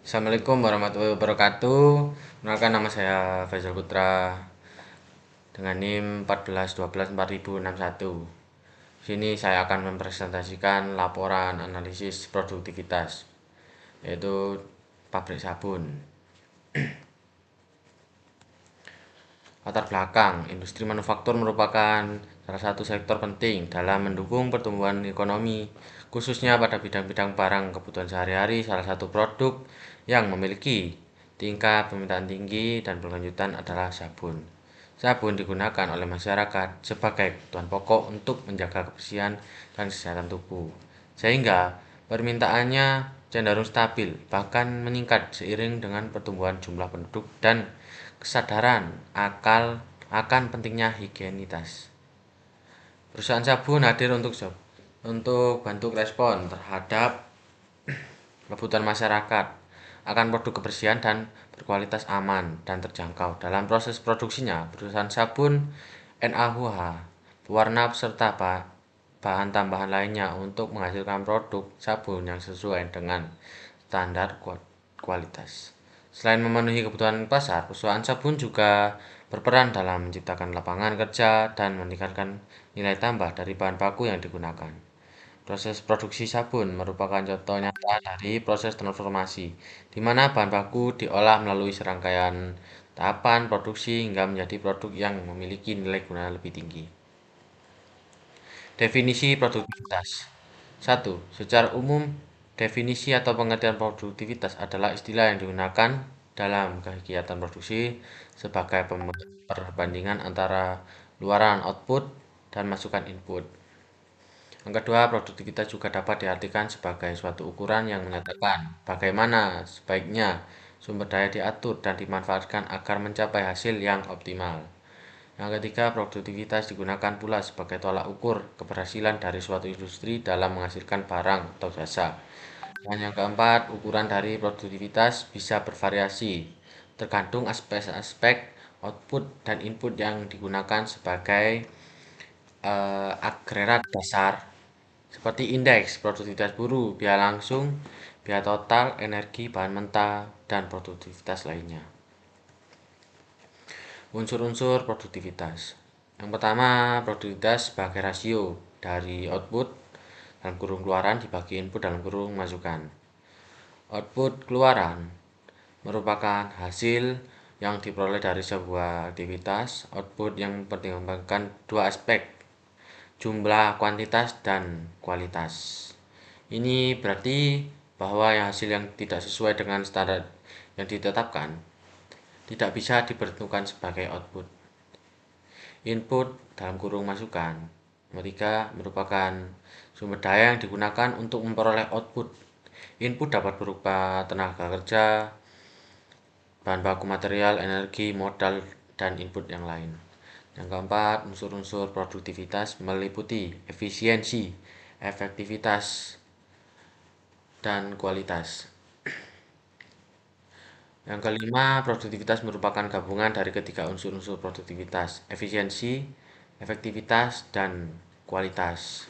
Assalamualaikum warahmatullahi wabarakatuh. Perkenalkan, nama saya Faisal Putra dengan NIM 14124061. Sini saya akan mempresentasikan laporan analisis produktivitas, yaitu pabrik sabun. Latar belakang, industri manufaktur merupakan salah satu sektor penting dalam mendukung pertumbuhan ekonomi, khususnya pada bidang-bidang barang kebutuhan sehari-hari. Salah satu produk yang memiliki tingkat permintaan tinggi dan berkelanjutan adalah sabun. Sabun digunakan oleh masyarakat sebagai kebutuhan pokok untuk menjaga kebersihan dan kesehatan tubuh, sehingga permintaannya cenderung stabil, bahkan meningkat seiring dengan pertumbuhan jumlah penduduk dan kesadaran akan pentingnya higienitas. Perusahaan sabun hadir untuk bantu respon terhadap kebutuhan masyarakat akan produk kebersihan dan berkualitas aman dan terjangkau. Dalam proses produksinya, perusahaan sabun NaOH, pewarna serta bahan tambahan lainnya untuk menghasilkan produk sabun yang sesuai dengan standar kualitas. Selain memenuhi kebutuhan pasar, perusahaan sabun juga berperan dalam menciptakan lapangan kerja dan meningkatkan nilai tambah dari bahan baku yang digunakan. Proses produksi sabun merupakan contoh nyata dari proses transformasi, di mana bahan baku diolah melalui serangkaian tahapan produksi hingga menjadi produk yang memiliki nilai guna lebih tinggi. Definisi produktivitas. 1. Secara umum, definisi atau pengertian produktivitas adalah istilah yang digunakan dalam kegiatan produksi sebagai perbandingan antara luaran output dan masukan input. Yang kedua, produktivitas juga dapat diartikan sebagai suatu ukuran yang menyatakan bagaimana sebaiknya sumber daya diatur dan dimanfaatkan agar mencapai hasil yang optimal. Yang ketiga, produktivitas digunakan pula sebagai tolak ukur keberhasilan dari suatu industri dalam menghasilkan barang atau jasa. Dan yang keempat, ukuran dari produktivitas bisa bervariasi, tergantung aspek-aspek output dan input yang digunakan sebagai agregat dasar, seperti indeks produktivitas buruh, biaya langsung, biaya total, energi, bahan mentah, dan produktivitas lainnya. Unsur-unsur produktivitas. Yang pertama, produktivitas sebagai rasio dari output dalam kurung keluaran dibagi input dalam kurung masukan. Output keluaran merupakan hasil yang diperoleh dari sebuah aktivitas. Output yang mempertimbangkan dua aspek, jumlah kuantitas dan kualitas. Ini berarti bahwa hasil yang tidak sesuai dengan standar yang ditetapkan tidak bisa diperhitungkan sebagai output. Input dalam kurung masukan. Ketiga, merupakan sumber daya yang digunakan untuk memperoleh output. Input dapat berupa tenaga kerja, bahan baku material, energi, modal, dan input yang lain. Yang keempat, unsur-unsur produktivitas meliputi efisiensi, efektivitas, dan kualitas. Yang kelima, produktivitas merupakan gabungan dari ketiga unsur-unsur produktivitas, efisiensi, efektivitas, dan kualitas.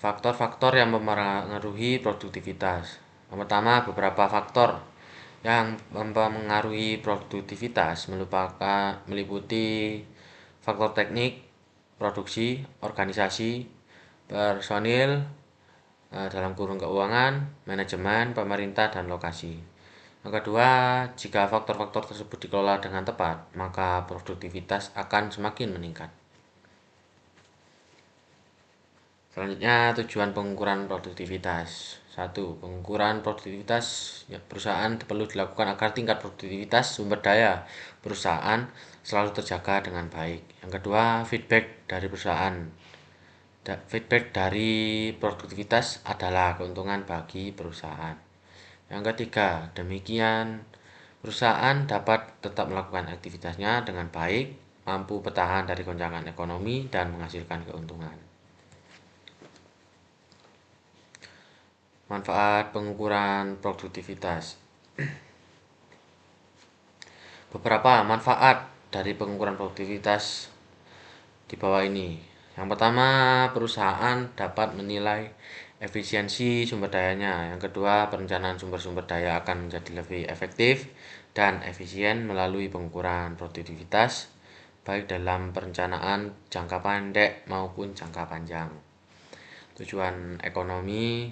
Faktor-faktor yang mempengaruhi produktivitas. Yang pertama, beberapa faktor yang mempengaruhi produktivitas meliputi faktor teknik, produksi, organisasi, personil, dalam kurung keuangan, manajemen, pemerintah, dan lokasi. Yang kedua, jika faktor-faktor tersebut dikelola dengan tepat, maka produktivitas akan semakin meningkat. Selanjutnya, tujuan pengukuran produktivitas. 1. Pengukuran produktivitas perusahaan perlu dilakukan agar tingkat produktivitas sumber daya perusahaan selalu terjaga dengan baik. Yang kedua, feedback dari perusahaan. Feedback dari produktivitas adalah keuntungan bagi perusahaan. Yang ketiga, demikian perusahaan dapat tetap melakukan aktivitasnya dengan baik, mampu bertahan dari goncangan ekonomi, dan menghasilkan keuntungan. Manfaat pengukuran produktivitas. Beberapa manfaat dari pengukuran produktivitas di bawah ini. Yang pertama, perusahaan dapat menilai efisiensi sumber dayanya. Yang kedua, perencanaan sumber-sumber daya akan menjadi lebih efektif dan efisien melalui pengukuran produktivitas, baik dalam perencanaan jangka pendek maupun jangka panjang. Tujuan ekonomi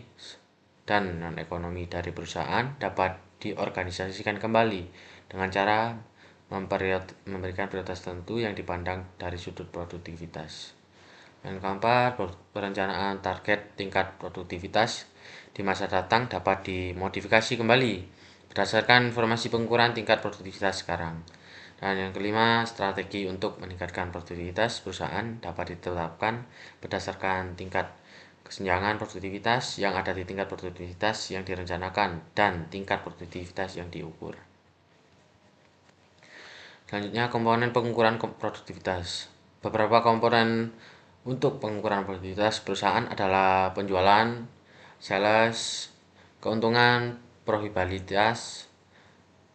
dan non-ekonomi dari perusahaan dapat diorganisasikan kembali dengan cara memberikan prioritas tertentu yang dipandang dari sudut produktivitas. Yang keempat, perencanaan target tingkat produktivitas di masa datang dapat dimodifikasi kembali berdasarkan informasi pengukuran tingkat produktivitas sekarang. Dan yang kelima, strategi untuk meningkatkan produktivitas perusahaan dapat ditetapkan berdasarkan tingkat kesenjangan produktivitas yang ada di tingkat produktivitas yang direncanakan dan tingkat produktivitas yang diukur. Selanjutnya, komponen pengukuran produktivitas. Beberapa komponen untuk pengukuran produktivitas perusahaan adalah penjualan, sales, keuntungan, profitabilitas,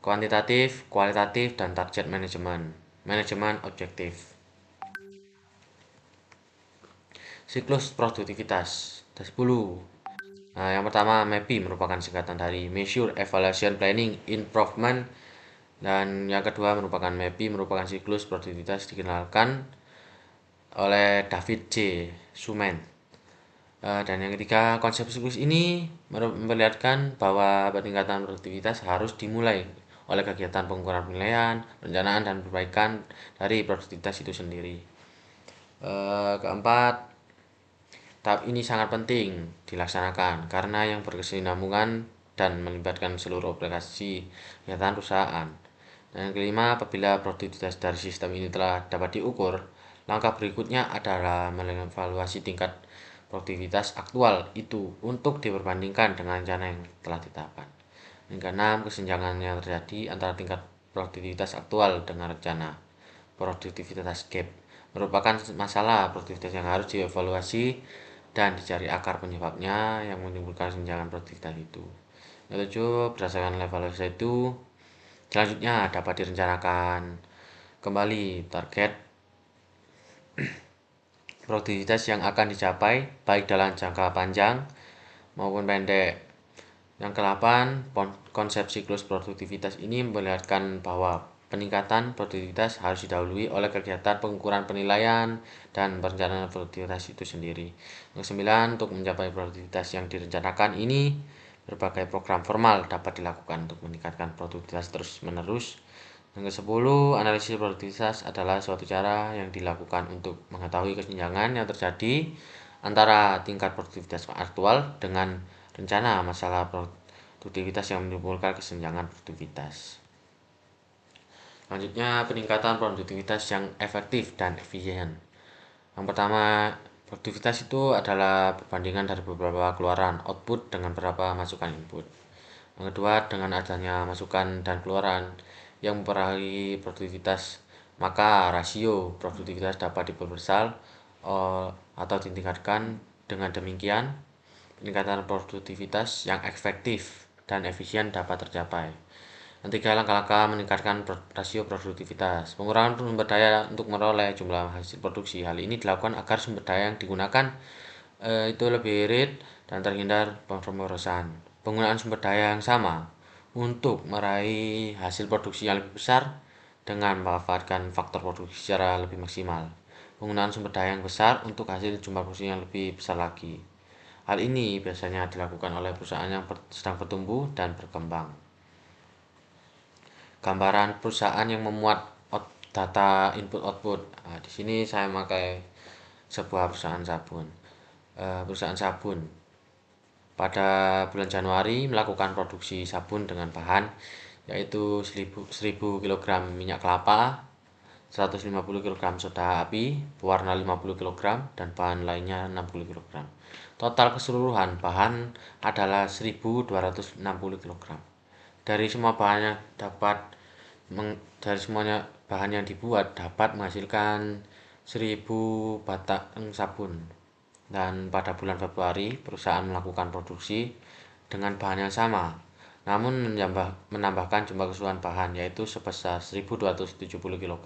kuantitatif, kualitatif, dan target manajemen objektif. Siklus produktivitas. Ada 10. Nah, yang pertama, MAPI merupakan singkatan dari Measure, Evaluation, Planning, Improvement. Dan yang kedua merupakan MAPI merupakan siklus produktivitas dikenalkan oleh David J. Suman. Dan yang ketiga, konsep siklus ini memperlihatkan bahwa peningkatan produktivitas harus dimulai oleh kegiatan pengukuran penilaian, perencanaan, dan perbaikan dari produktivitas itu sendiri. Keempat, tahap ini sangat penting dilaksanakan karena yang berkesinambungan dan melibatkan seluruh aplikasi kegiatan perusahaan. Dan yang kelima, apabila produktivitas dari sistem ini telah dapat diukur, langkah berikutnya adalah mengevaluasi tingkat produktivitas aktual itu untuk diperbandingkan dengan rencana yang telah ditetapkan. Yang keenam, kesenjangan yang terjadi antara tingkat produktivitas aktual dengan rencana. Produktivitas gap merupakan masalah produktivitas yang harus dievaluasi dan dicari akar penyebabnya yang menimbulkan kesenjangan produktivitas itu. Yang ketujuh, berdasarkan evaluasi itu, selanjutnya dapat direncanakan kembali target produktivitas yang akan dicapai baik dalam jangka panjang maupun pendek. Yang ke-8, konsep siklus produktivitas ini memperlihatkan bahwa peningkatan produktivitas harus didahului oleh kegiatan pengukuran penilaian dan perencanaan produktivitas itu sendiri. Yang ke-9, untuk mencapai produktivitas yang direncanakan ini, berbagai program formal dapat dilakukan untuk meningkatkan produktivitas terus-menerus. Yang ke-10, analisis produktivitas adalah suatu cara yang dilakukan untuk mengetahui kesenjangan yang terjadi antara tingkat produktivitas aktual dengan rencana masalah produktivitas yang menimbulkan kesenjangan produktivitas. Selanjutnya, peningkatan produktivitas yang efektif dan efisien. Yang pertama, produktivitas itu adalah perbandingan dari beberapa keluaran output dengan beberapa masukan input. Yang kedua, dengan adanya masukan dan keluaran yang mempengaruhi produktivitas, maka rasio produktivitas dapat diperbesar atau ditingkatkan. Dengan demikian, peningkatan produktivitas yang efektif dan efisien dapat tercapai. Yang ketiga, langkah-langkah meningkatkan rasio produktivitas. Pengurangan sumber daya untuk meroleh jumlah hasil produksi. Hal ini dilakukan agar sumber daya yang digunakan itu lebih irit dan terhindar pemborosan. Penggunaan sumber daya yang sama untuk meraih hasil produksi yang lebih besar dengan memanfaatkan faktor produksi secara lebih maksimal. Penggunaan sumber daya yang besar untuk hasil jumlah produksi yang lebih besar lagi. Hal ini biasanya dilakukan oleh perusahaan yang sedang bertumbuh dan berkembang. Gambaran perusahaan yang memuat data input-output. Di sini saya memakai sebuah perusahaan sabun. Perusahaan sabun pada bulan Januari melakukan produksi sabun dengan bahan yaitu 1000 kg minyak kelapa, 150 kg soda api, pewarna 50 kg, dan bahan lainnya 60 kg. Total keseluruhan bahan adalah 1260 kg. Dari semua bahan yang dibuat dapat menghasilkan 1000 batang sabun. Dan pada bulan Februari, perusahaan melakukan produksi dengan bahan yang sama, namun menambahkan jumlah keseluruhan bahan yaitu sebesar 1270 kg.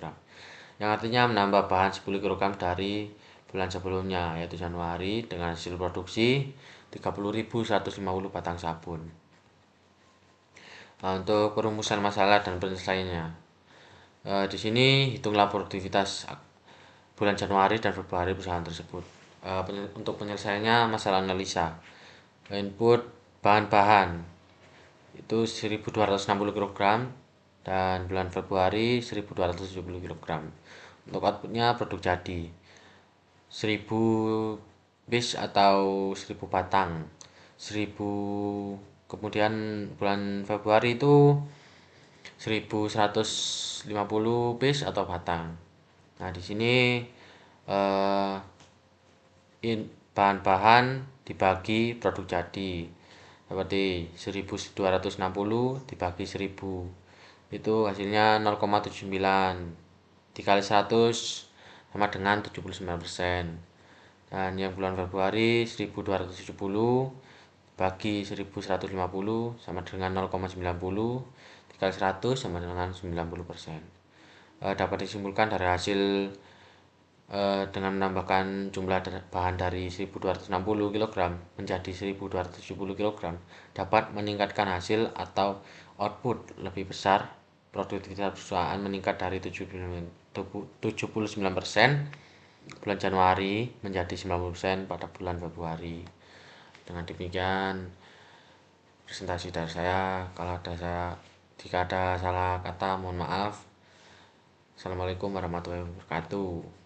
Yang artinya menambah bahan 10 kg dari bulan sebelumnya yaitu Januari dengan hasil produksi 30.150 batang sabun. Untuk perumusan masalah dan penyelesaiannya, di sini hitunglah produktivitas bulan Januari dan Februari perusahaan tersebut. Untuk penyelesaiannya, masalah analisa input bahan-bahan itu 1.260 kg dan bulan Februari 1.270 kg. Untuk outputnya produk jadi 1.000 piece atau 1.000 batang. 1.000, kemudian bulan Februari itu 1.150 piece atau batang. Nah, di sini eh, bahan-bahan dibagi produk jadi seperti 1.260 dibagi 1.000, itu hasilnya 0,79 dikali 100 sama dengan 79%. Dan yang bulan Februari 1.270 bagi 1.150 sama dengan 0,90 dikali 100 sama dengan 90%. Dapat disimpulkan dari hasil dengan menambahkan jumlah bahan dari 1.260 kg menjadi 1.270 kg dapat meningkatkan hasil atau output lebih besar. Produktivitas perusahaan meningkat dari 79% bulan Januari menjadi 90% pada bulan Februari. Dengan demikian presentasi dari saya. Jika ada salah kata mohon maaf. Assalamualaikum warahmatullahi wabarakatuh.